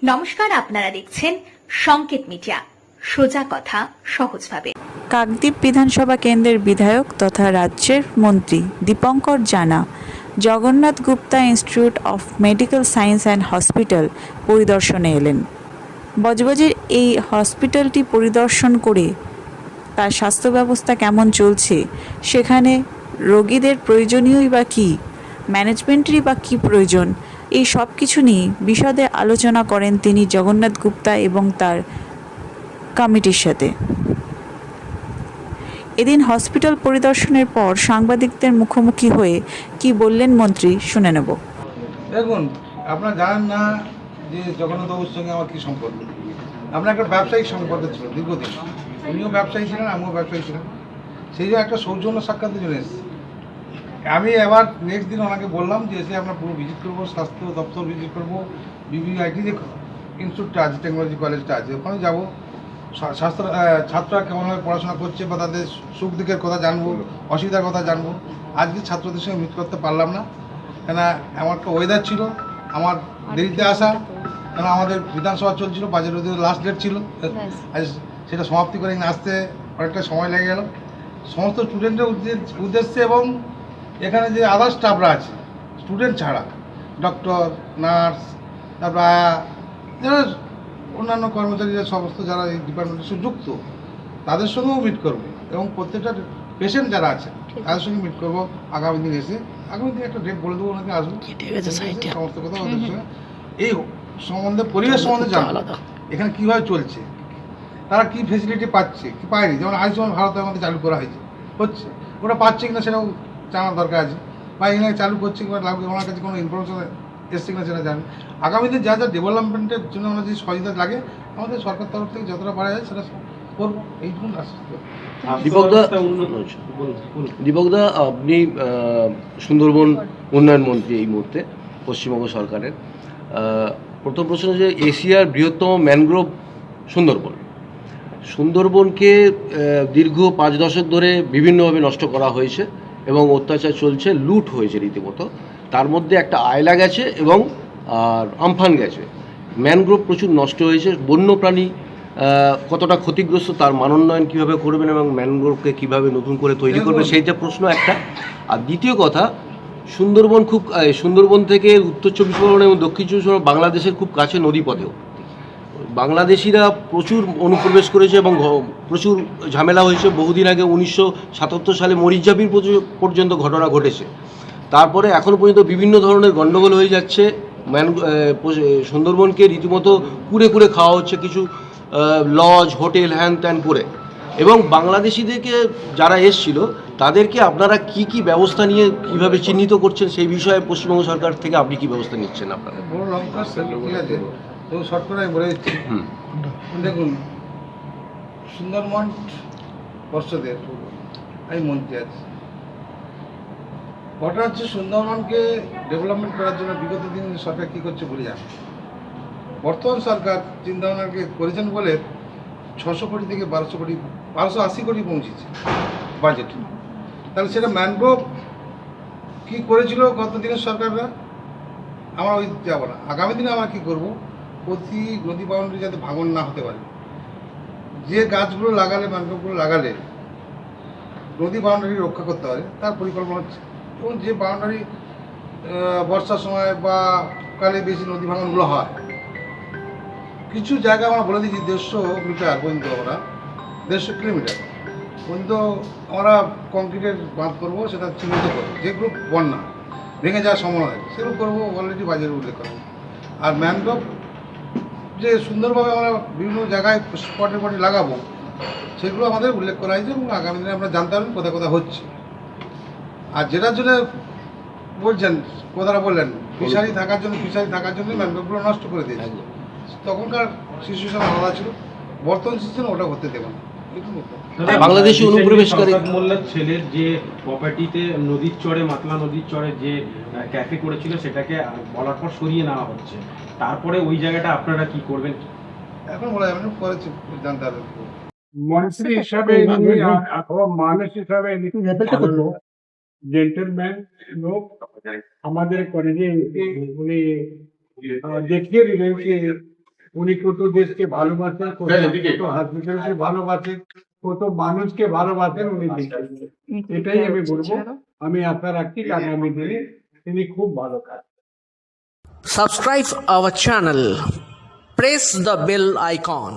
নমস্কার, আপনারা দেখছেন সংকেত মিডিয়া, সোজা কথা সহজভাবে। কাকদ্বীপ বিধানসভা কেন্দ্রের বিধায়ক তথা রাজ্যের মন্ত্রী দীপঙ্কর জানা Jagannath Gupta institute of medical science and hospital পরিদর্শনে এলেন। বজবজের এই হসপিটালটি পরিদর্শন করে তার স্বাস্থ্য ব্যবস্থা কেমন চলছে, সেখানে রোগীদের প্রয়োজনীয়ই বা কী, ম্যানেজমেন্টেরই বা কী প্রয়োজন, এই সব কিছু নিয়ে বিশদে আলোচনা করেন তিনি জগন্নাথ গুপ্তা এবং তার কমিটির সাথে। এদিন হসপিটাল পরিদর্শনের পর সাংবাদিকদের মুখোমুখি হয়ে কি বললেন মন্ত্রী, শুনে নেব। দেখুন, আপনারা জানেন না যে জগন্নাথবাবুর সঙ্গে আমার কী সম্পর্ক। আপনার একটা ব্যবসায়িক সম্পর্ক ছিল দীর্ঘদিন। উনিও ব্যবসায়ী ছিলেন, আমিও ব্যবসায়ী ছিলাম। সেই জন্য একটা সৌজন্য সাক্ষাতের জন্য এসেছি। আমি এবার নেক্সট দিন ওনাকে বললাম যে এসে আমরা পুরো ভিজিট করবো, স্বাস্থ্য দপ্তর ভিজিট করবো, বিবিআইটি যে ইনস্টিটিউটটা আছে, টেকনোলজি কলেজটা আছে, ওখানে যাবো। স্বাস্থ্য ছাত্ররা কেমনভাবে পড়াশোনা করছে বা তাদের সুখ দুঃখের কথা জানবো, অসুবিধার কথা জানবো। আজকে ছাত্রদের সঙ্গে মিট করতে পারলাম না, কেন এমন একটা ওয়েদার ছিল, আমার দেরিতে আসা, কেন আমাদের বিধানসভা চলছিল, বাজেট লাস্ট ডেট ছিল, আজ সেটা সমাপ্তি করে আসতে অনেকটা সময় লেগে গেল। সমস্ত স্টুডেন্টের উদ্দেশ্যে এবং এখানে যে আদার স্টাফরা আছে স্টুডেন্ট ছাড়া, ডক্টর, নার্স, তারপর যারা অন্যান্য কর্মচারীরা, সমস্ত যারা এই ডিপার্টমেন্টের সঙ্গে যুক্ত, তাদের সঙ্গেও মিট করব এবং প্রত্যেকটা পেশেন্ট যারা আছে তাদের সঙ্গে মিট করবো আগামী দিন এসে। আগামী দিন একটা ডেট বলে দেবো, ওনাকে আসবো, সমস্ত কথা ওদের সঙ্গে এই সম্বন্ধে, পরিবেশ সম্বন্ধে জানবো, এখানে কীভাবে চলছে, তারা কী ফেসিলিটি পাচ্ছে কি পায়নি। যেমন আয়ুষ্মান ভারতের মধ্যে চালু করা হচ্ছে, ওটা পাচ্ছে কিনা সেটাও জানার দরকার আছে, বা এখানে চালু করছে কিংবা লাগবে, ওনার কাছে কোনো ইনফরমেশন এসছে কিনা সেটা জানবে। আগামী দিন যা যা ডেভেলপমেন্টের জন্য আমরা যে সহযোগিতা লাগে আমাদের সরকার তরফ থেকে যতটা পারা যায় সেটা করবো, এইটুকু আশ্বস্ত। দীপকদা, আপনি সুন্দরবন উন্নয়ন মন্ত্রী এই মুহূর্তে পশ্চিমবঙ্গ সরকারের। প্রথম প্রশ্ন যে এশিয়ার বৃহত্তম ম্যানগ্রোভ সুন্দরবনকে দীর্ঘ 5 দশক ধরে বিভিন্নভাবে নষ্ট করা হয়েছে এবং অত্যাচার চলছে, লুট হয়েছে রীতিমতো। তার মধ্যে একটা আয়লা গেছে এবং আমফান গেছে। ম্যানগ্রোভ প্রচুর নষ্ট হয়েছে। বন্যপ্রাণী কতটা ক্ষতিগ্রস্ত, তার মানোন্নয়ন কীভাবে করবেন এবং ম্যানগ্রোভকে কীভাবে নতুন করে তৈরি করবে, সেইটা প্রশ্ন একটা। আর দ্বিতীয় কথা, সুন্দরবন থেকে উত্তর 24 পরগনা এবং দক্ষিণ 24 পরগনা বাংলাদেশের খুব কাছে নদীপথেও। বাংলাদেশিরা প্রচুর অনুপ্রবেশ করেছে এবং প্রচুর ঝামেলা হয়েছে। বহুদিন আগে 1977 সালে মরিচঝাপির পর্যন্ত ঘটনা ঘটেছে। তারপরে এখনও পর্যন্ত বিভিন্ন ধরনের গণ্ডগোল হয়ে যাচ্ছে। সুন্দরবনকে রীতিমতো কুড়ে কুড়ে খাওয়া হচ্ছে, কিছু লজ, হোটেল, হ্যান ত্যান করে। এবং বাংলাদেশিদেরকে যারা এসছিল তাদেরকে আপনারা কি কি ব্যবস্থা নিয়ে কিভাবে চিহ্নিত করছেন, সেই বিষয়ে পশ্চিমবঙ্গ সরকার থেকে আপনি কি ব্যবস্থা নিচ্ছেন আপনারা? বড় লঙ্কা ঠিক আছে, তো শর্ট করে আমি বলে দিচ্ছি। দেখুন, সুন্দরবন পর্ষদের আমি মন্ত্রী আছি। ঘটনা হচ্ছে, সুন্দরবনকে ডেভেলপমেন্ট করার জন্য বিগত দিন সরকার কী করছে বলে যান। বর্তমান সরকার চিন্তাভাবনাকে করেছেন বলে 600 কোটি থেকে 1280 কোটি পৌঁছেছে বাজেট। তাহলে সেটা ম্যানগ্রোভ কী করেছিল গত দিনের সরকাররা, আমরা ওই যাবো না। আগামী দিনে আমরা কী করবো, প্রতি নদী বাউন্ডারি যাতে ভাঙন না হতে পারে, যে গাছগুলো লাগালে, ম্যানগ্রোভগুলো লাগালে নদী বাউন্ডারি রক্ষা করতে পারে, তার পরিকল্পনা হচ্ছে। এবং যে বাউন্ডারি বর্ষার সময় বা কালে বেশি নদী ভাঙনগুলো হয়, কিছু জায়গা আমরা বলে দিচ্ছি 150 মিটার পর্যন্ত, আমরা 150 কিলোমিটার পর্যন্ত আমরা কংক্রিটের বাঁধ করবো, সেটা চিহ্নিত করবো। যেগুলো বন্যা ভেঙে যাওয়ার সম্ভাবনা আছে সেগুলো করবো, অলরেডি বাজেট উল্লেখ করবো। আর ম্যানগ্রোভ যে সুন্দরভাবে আমরা বিভিন্ন জায়গায় স্পটে পটে লাগাবো, সেগুলো আমাদের উল্লেখ করা হয়েছে এবং আগামী দিনে আমরা জানতে পারবেন কোথায় কোথায় হচ্ছে। আর যেটার জন্য বলছেন, কথাটা বললেন, ফিশারি থাকার জন্য ম্যানগ্রোভগুলো নষ্ট করে দিয়েছে। তখনকার সিচুয়েশন আলাদা ছিল, বর্তমান সিচুয়েশন ওটা করতে দেবেন। বাংলাদেশি অনুপ্রবেশকারী মোল্লার ছেলের যে প্রপার্টিতে নদীর চরে, মাতলা নদীর চরে যে ক্যাফে করেছিল, সেটাকে বলার পর সরিয়ে নেওয়া হচ্ছে। তারপরে ওই জায়গাটা আপনারা কি করবেন? এখন বলা যাবে না, পরে জানতে হবে। মন্ত্রী হিসাবে অথবা মানুষ হিসাবে জেন্টলম্যান লোক আমাদের কলেজে উনি দেখিয়ে দিলেন যে উনি কত দেশকে ভালোবাসেন, কত হসপিটালকে ভালোবাসেন, কত মানুষকে ভালোবাসেন উনি দেখেছেন। এটাই আমি বলবো। আমি আশা রাখছি আগামী দিনে তিনি খুব ভালো কাজ। Subscribe our channel. Press the bell icon.